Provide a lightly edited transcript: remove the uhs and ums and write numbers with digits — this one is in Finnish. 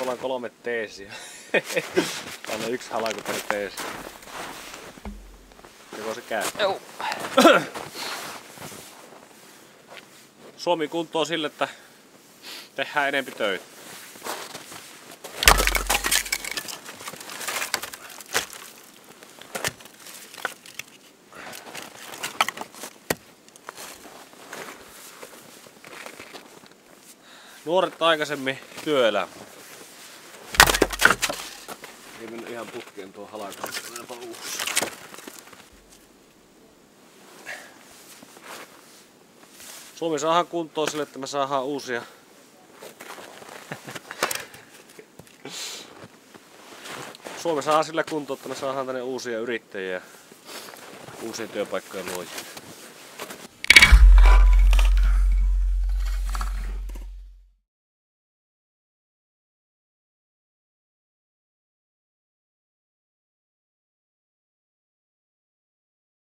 mulla on 3 teesiä. Täällä on 1 halaku per teesi. Joko se käy? Joo. Suomi kuntoon sille, että tehdään enempi töitä. Nuoret aikaisemmin työelämä. Ei mennyt ihan putkeen tuo halakaan. Suomi saadaan kuntoon sille, että me saadaan uusia. Suomi saadaan sillä kuntoon, että me saadaan tänne uusia yrittäjiä ja uusia työpaikkoja luojia.